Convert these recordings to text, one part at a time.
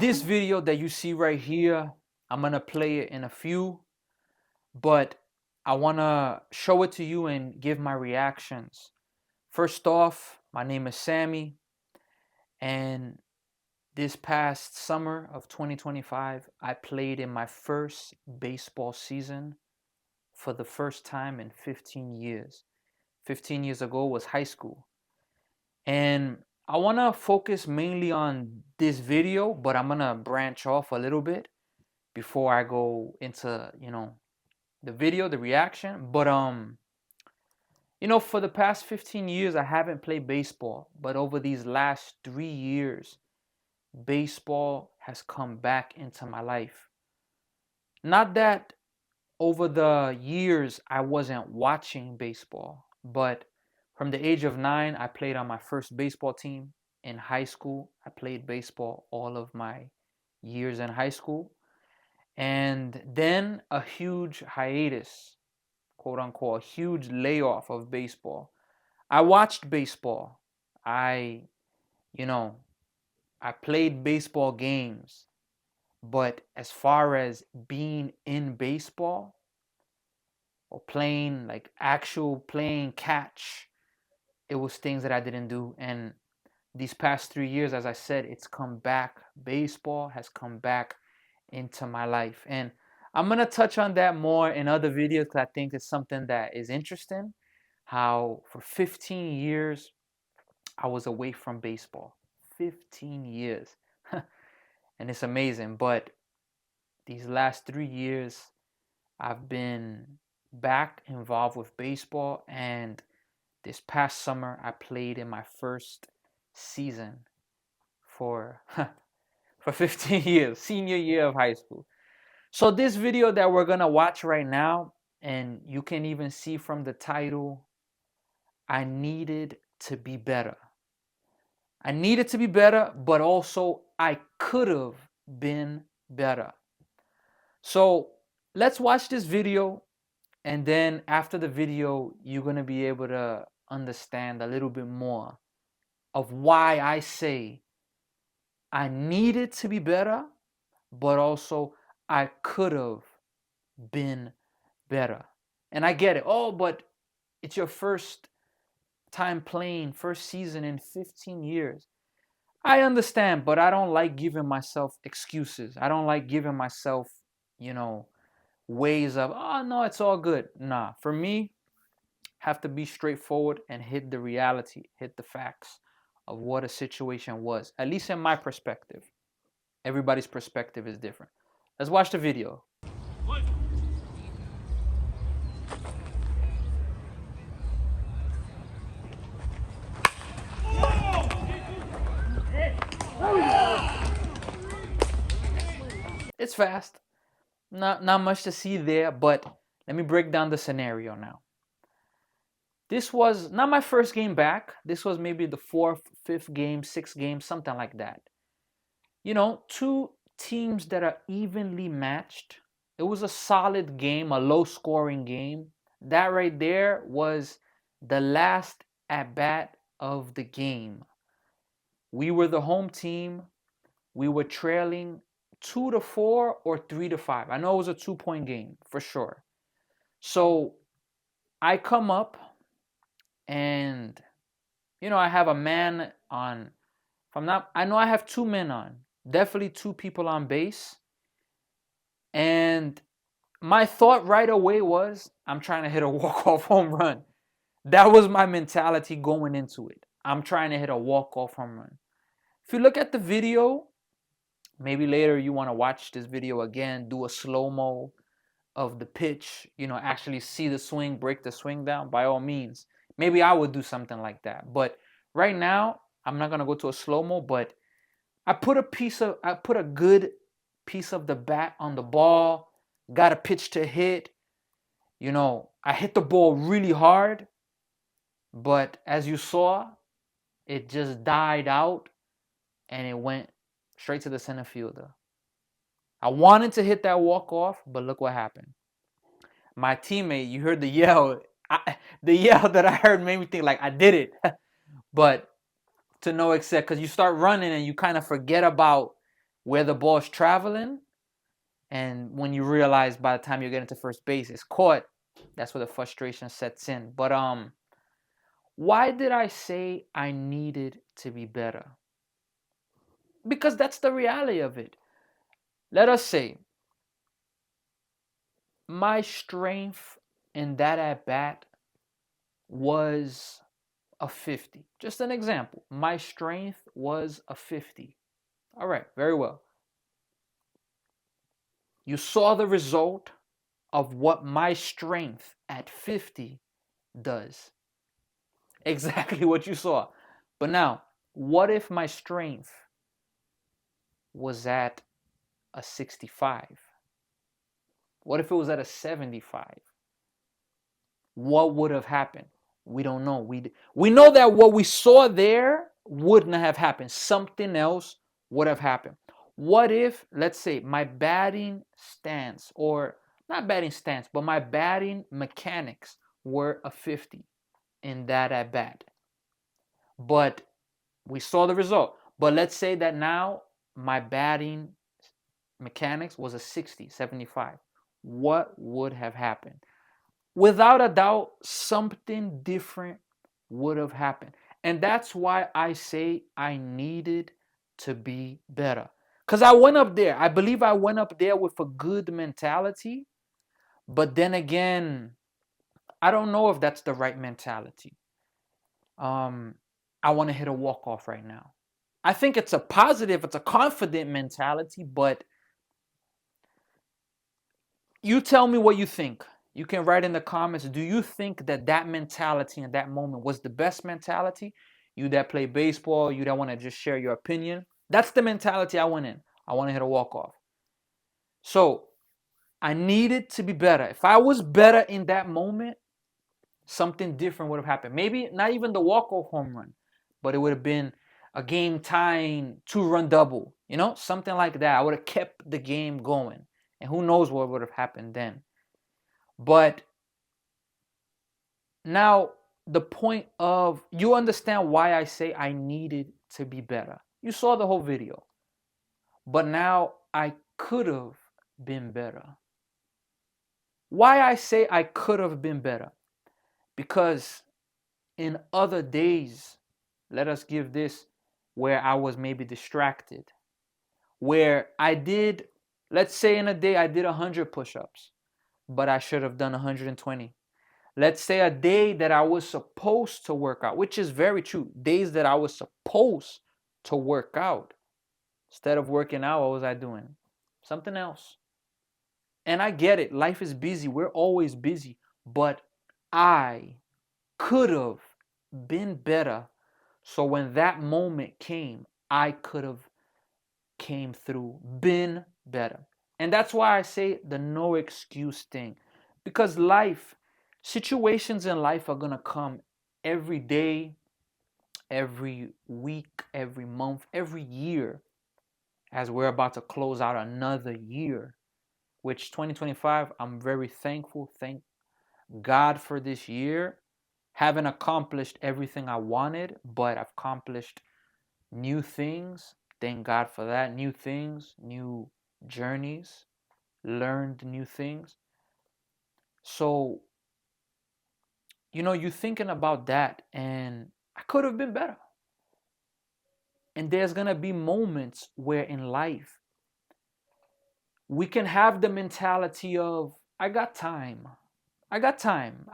This video that you see right here, I'm gonna play it in a few, but I wanna show it to you and give my reactions. First off, my name is Sammy, and this past summer of 2025, I played in my first baseball season for the first time in 15 years. 15 years ago was high school. And I want to focus mainly on this video, but I'm going to branch off a little bit before I go into, the video, the reaction. But for the past 15 years I haven't played baseball, but over these last 3 years baseball has come back into my life. Not that over the years I wasn't watching baseball, but from the age of 9, I played on my first baseball team. In high school, I played baseball all of my years in high school. And then a huge hiatus, quote unquote, a huge layoff of baseball. I watched baseball. I, you know, I played baseball games. But as far as being in baseball or playing, like actual playing catch, it was things that I didn't do. And these past 3 years, as I said, it's come back. Baseball has come back into my life. And I'm going to touch on that more in other videos because I think it's something that is interesting. How for 15 years, I was away from baseball. 15 years. And it's amazing. But these last 3 years, I've been back involved with baseball. And this past summer, I played in my first season for 15 years, senior year of high school. So this video that we're gonna watch right now, and you can even see from the title, I needed to be better. I needed to be better, but also I could have been better. So let's watch this video, and then after the video, you're gonna be able to understand a little bit more of why I say I needed to be better, but also I could have been better. And I get it. Oh, but it's your first time playing, first season in 15 years. I understand, but I don't like giving myself excuses. I don't like giving myself, ways of, oh, no, it's all good. Nah, for me, have to be straightforward and hit the reality, hit the facts of what a situation was, at least in my perspective. Everybody's perspective is different. Let's watch the video. It's fast. Not much to see there, but let me break down the scenario now. This was not my first game back. This was maybe the 4th, 5th game, 6th game, something like that. Two teams that are evenly matched. It was a solid game, a low-scoring game. That right there was the last at-bat of the game. We were the home team. We were trailing 2-4 or 3-5. I know it was a 2-point game for sure. So I come up and I have a man on. I know I have 2 men on. Definitely 2 people on base. And my thought right away was, I'm trying to hit a walk-off home run. That was my mentality going into it. I'm trying to hit a walk-off home run. If you look at the video, maybe later you want to watch this video again, do a slow-mo of the pitch, actually see the swing, break the swing down, by all means. Maybe I would do something like that. But right now, I'm not going to go to a slow-mo, but I put a good piece of the bat on the ball, got a pitch to hit. I hit the ball really hard, but as you saw, it just died out and it went straight to the center fielder. I wanted to hit that walk-off, but look what happened. My teammate, you heard the yell. The yell that I heard made me think like I did it. But to no extent, because you start running and you kind of forget about where the ball's traveling, and when you realize by the time you're getting to first base, it's caught. That's where the frustration sets in. But why did I say I needed to be better? Because that's the reality of it. Let us say my strength in that at bat was a 50. Just an example. My strength was a 50. All right, very well. You saw the result of what my strength at 50 does. Exactly what you saw. But now, what if my strength was at a 65? What if it was at a 75? What would have happened? We don't know. We know that what we saw there wouldn't have happened. Something else would have happened. What if, let's say, my batting stance, or not batting stance, but my batting mechanics were a 50 in that at bat? But we saw the result. But let's say that now my batting mechanics was a 60, 75. What would have happened? Without a doubt, something different would have happened. And that's why I say I needed to be better. Because I went up there. I believe I went up there with a good mentality. But then again, I don't know if that's the right mentality. I want to hit a walk-off right now. I think it's a positive, it's a confident mentality, but you tell me what you think. You can write in the comments, do you think that that mentality in that moment was the best mentality? You that play baseball, you that want to just share your opinion. That's the mentality I went in. I want to hit a walk-off. So I needed to be better. If I was better in that moment, something different would have happened. Maybe not even the walk-off home run, but it would have been a game-tying 2-run double. You know, something like that. I would have kept the game going. And who knows what would have happened then. But now the point of, you understand why I say I needed to be better. You saw the whole video. But now I could have been better. Why I say I could have been better? Because in other days, let us give this, where I was maybe distracted, where I did, let's say in a day I did 100 push-ups, but I should have done 120. Let's say a day that I was supposed to work out, which is very true. Days that I was supposed to work out, instead of working out, what was I doing? Something else. And I get it. Life is busy. We're always busy. But I could have been better. So when that moment came, I could have came through, been better. And that's why I say the no excuse thing. Because life, situations in life are going to come every day, every week, every month, every year, as we're about to close out another year, which 2025, I'm very thankful. Thank God for this year. Haven't accomplished everything I wanted, but I've accomplished new things. Thank God for that. New things, new journeys, learned new things. So, you're thinking about that, and I could have been better. And there's going to be moments where in life we can have the mentality of, I got time. I got time.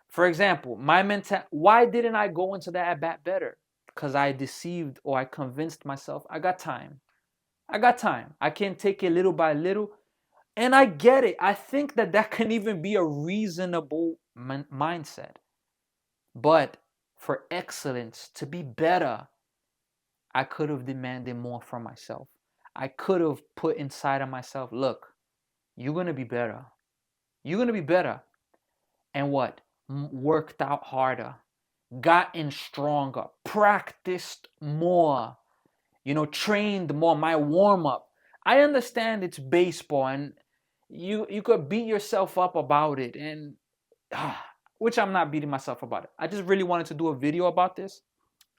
For example, why didn't I go into that at bat better? Because I deceived, or I convinced myself I got time. I got time. I can take it little by little. And I get it. I think that can even be a reasonable mindset. But for excellence, to be better, I could have demanded more from myself. I could have put inside of myself, look, you're going to be better. You're going to be better. And what? Worked out harder, gotten stronger, practiced more, trained more, my warm-up. I understand it's baseball, and you could beat yourself up about it, and which I'm not beating myself about it. I just really wanted to do a video about this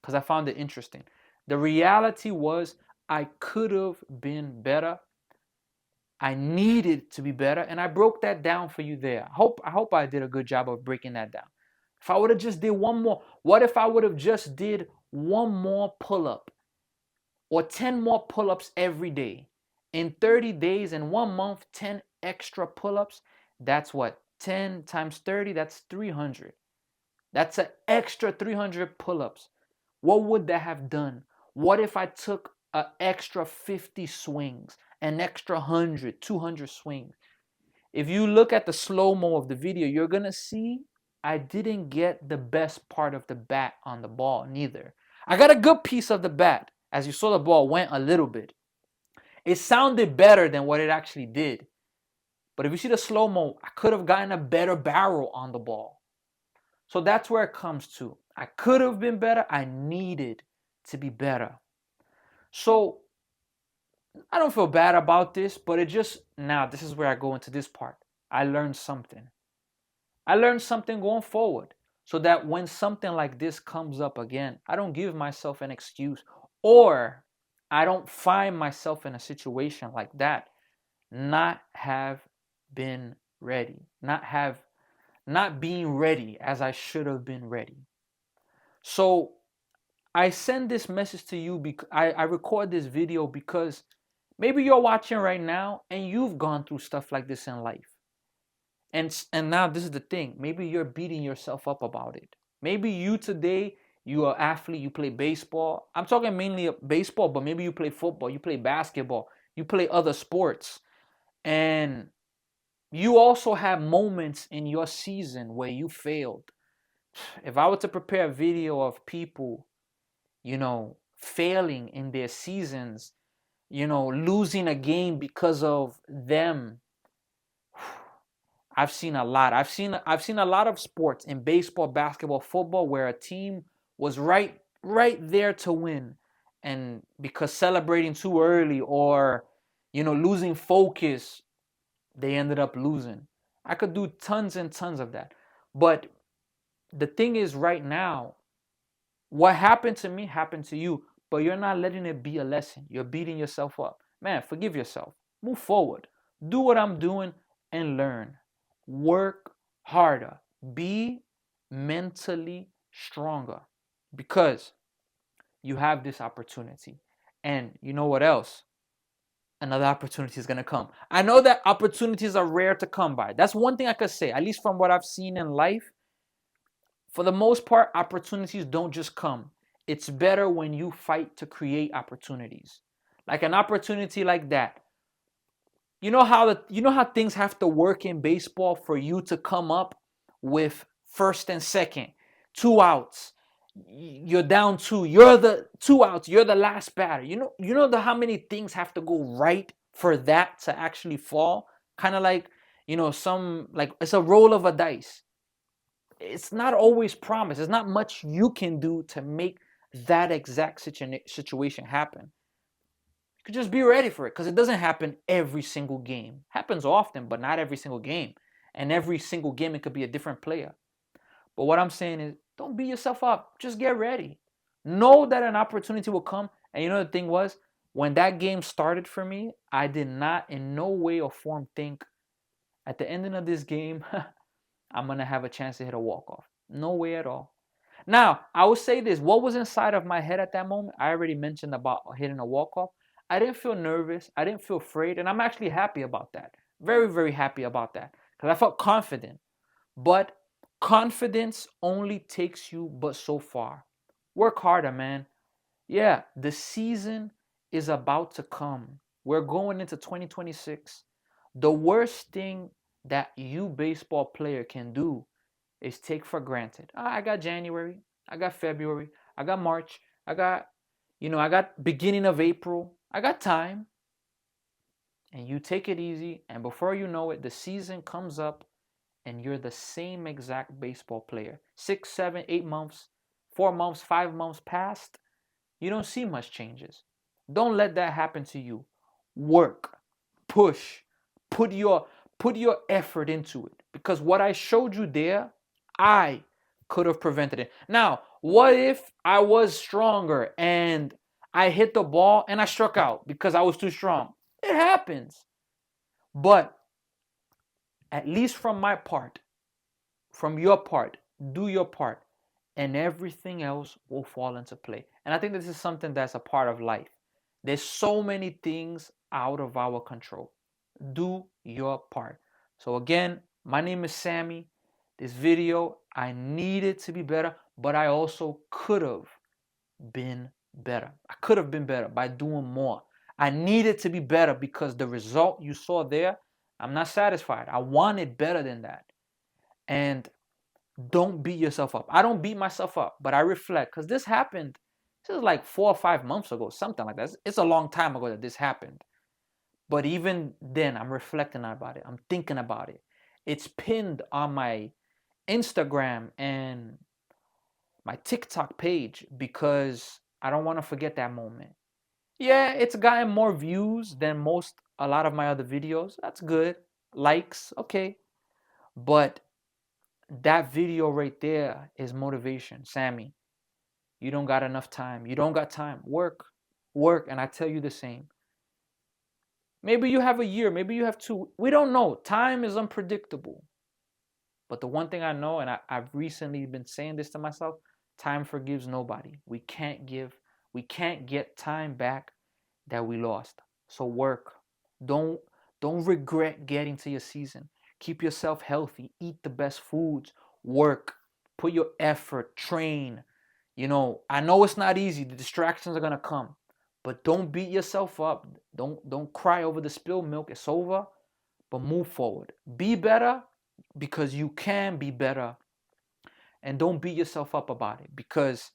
because I found it interesting. The reality was I could have been better. I needed to be better, and I broke that down for you there. I hope I did a good job of breaking that down. If I would have just did one more, what if I would have just did one more pull-up or 10 more pull-ups every day? In 30 days, in 1 month, 10 extra pull-ups, that's what? 10 times 30, that's 300. That's an extra 300 pull-ups. What would that have done? What if I took an extra 50 swings, an extra 100, 200 swings? If you look at the slow-mo of the video, you're going to see I didn't get the best part of the bat on the ball neither. I got a good piece of the bat. As you saw, the ball went a little bit. It sounded better than what it actually did. But if you see the slow-mo, I could have gotten a better barrel on the ball. So that's where it comes to. I could have been better. I needed to be better. So I don't feel bad about this, but now this is where I go into this part. I learned something. I learned something going forward so that when something like this comes up again, I don't give myself an excuse, or I don't find myself in a situation like that, not have been ready, not being ready as I should have been ready. So I send this message to you because I record this video because maybe you're watching right now and you've gone through stuff like this in life. And now this is the thing. Maybe you're beating yourself up about it. Maybe you today, you are an athlete, you play baseball. I'm talking mainly baseball, but maybe you play football, you play basketball, you play other sports. And you also have moments in your season where you failed. If I were to prepare a video of people, failing in their seasons, losing a game because of them, I've seen a lot. I've seen a lot of sports in baseball, basketball, football where a team was right there to win, and because celebrating too early or losing focus, they ended up losing. I could do tons and tons of that. But the thing is, right now, what happened to me happened to you, but you're not letting it be a lesson. You're beating yourself up. Man, forgive yourself. Move forward. Do what I'm doing and learn. Work harder. Be mentally stronger because you have this opportunity. And you know what else? Another opportunity is going to come. I know that opportunities are rare to come by. That's one thing I could say, at least from what I've seen in life. For the most part, opportunities don't just come. It's better when you fight to create opportunities. Like an opportunity like that. You know how things have to work in baseball for you to come up with first and second, 2 outs. You're down 2. You're the 2 outs. You're the last batter. How many things have to go right for that to actually fall. Kind of like it's a roll of a dice. It's not always promised. There's not much you can do to make that exact situation happen. You could just be ready for it because it doesn't happen every single game. It happens often, but not every single game. And every single game, it could be a different player. But what I'm saying is, don't beat yourself up. Just get ready. Know that an opportunity will come. And the thing was, when that game started for me, I did not in no way or form think at the ending of this game, I'm going to have a chance to hit a walk-off. No way at all. Now, I will say this. What was inside of my head at that moment? I already mentioned about hitting a walk-off. I didn't feel nervous. I didn't feel afraid. And I'm actually happy about that. Very, very happy about that. Because I felt confident. But confidence only takes you but so far. Work harder, man. Yeah, the season is about to come. We're going into 2026. The worst thing that you baseball player can do is take for granted. I got January, I got February, I got March, I got beginning of April. I got time. And you take it easy, and before you know it, the season comes up and you're the same exact baseball player. 6, 7, 8 months, 4 months, 5 months past, you don't see much changes. Don't let that happen to you. Work, push, put your effort into it. Because what I showed you there, I could have prevented it. Now, what if I was stronger and I hit the ball and I struck out because I was too strong. It happens. But at least from my part, from your part, do your part, and everything else will fall into play. And I think this is something that's a part of life. There's so many things out of our control. Do your part. So again, my name is Sammy. This video, I needed to be better, but I also could have been better. I could have been better by doing more. I needed to be better because the result you saw there, I'm not satisfied. I wanted better than that. And don't beat yourself up. I don't beat myself up, but I reflect because this happened. This is like 4 or 5 months ago, something like that. It's a long time ago that this happened. But even then, I'm reflecting about it. I'm thinking about it. It's pinned on my Instagram and my TikTok page because I don't want to forget that moment. Yeah, it's gotten more views than a lot of my other videos. That's good. Likes, okay. But that video right there is motivation. Sammy, you don't got enough time. You don't got time. Work, work. And I tell you the same. Maybe you have a year, maybe you have two. We don't know. Time is unpredictable. But the one thing I know, and I've recently been saying this to myself, time forgives nobody. We can't get time back that we lost. So work. Don't regret getting to your season. Keep yourself healthy. Eat the best foods. Work. Put your effort. Train. I know it's not easy. The distractions are gonna come. But don't beat yourself up. Don't cry over the spilled milk. It's over. But move forward. Be better because you can be better. And don't beat yourself up about it. Because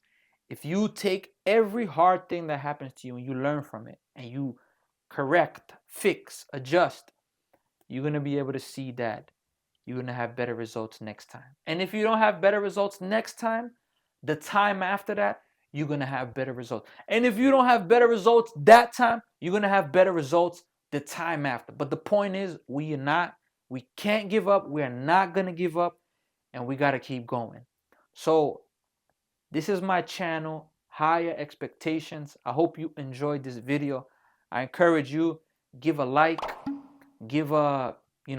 if you take every hard thing that happens to you and you learn from it and you correct, fix, adjust, you're going to be able to see that you're going to have better results next time. And if you don't have better results next time, the time after that, you're going to have better results. And if you don't have better results that time, you're going to have better results the time after. But the point is, we can't give up. We are not going to give up. And we got to keep going. So this is my channel, Higher Expectations. I hope you enjoyed this video. I encourage you, give a like,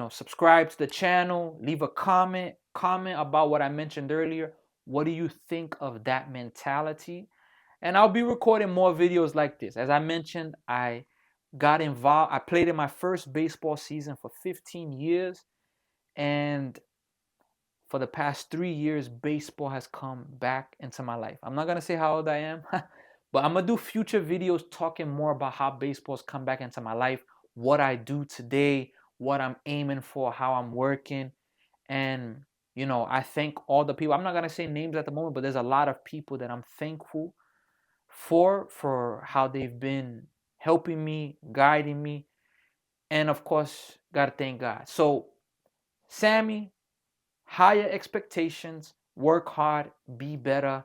subscribe to the channel, leave a comment about what I mentioned earlier. What do you think of that mentality? And I'll be recording more videos like this. As I mentioned, I got involved. I played in my first baseball season for 15 years. And for the past 3 years, baseball has come back into my life. I'm not going to say how old I am, but I'm going to do future videos talking more about how baseball's come back into my life, what I do today, what I'm aiming for, how I'm working. And, I thank all the people. I'm not going to say names at the moment, but there's a lot of people that I'm thankful for how they've been helping me, guiding me. And of course, got to thank God. So, Sammy, higher expectations, work hard, be better,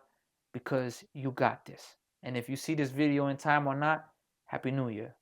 because you got this. And if you see this video in time or not, Happy New Year.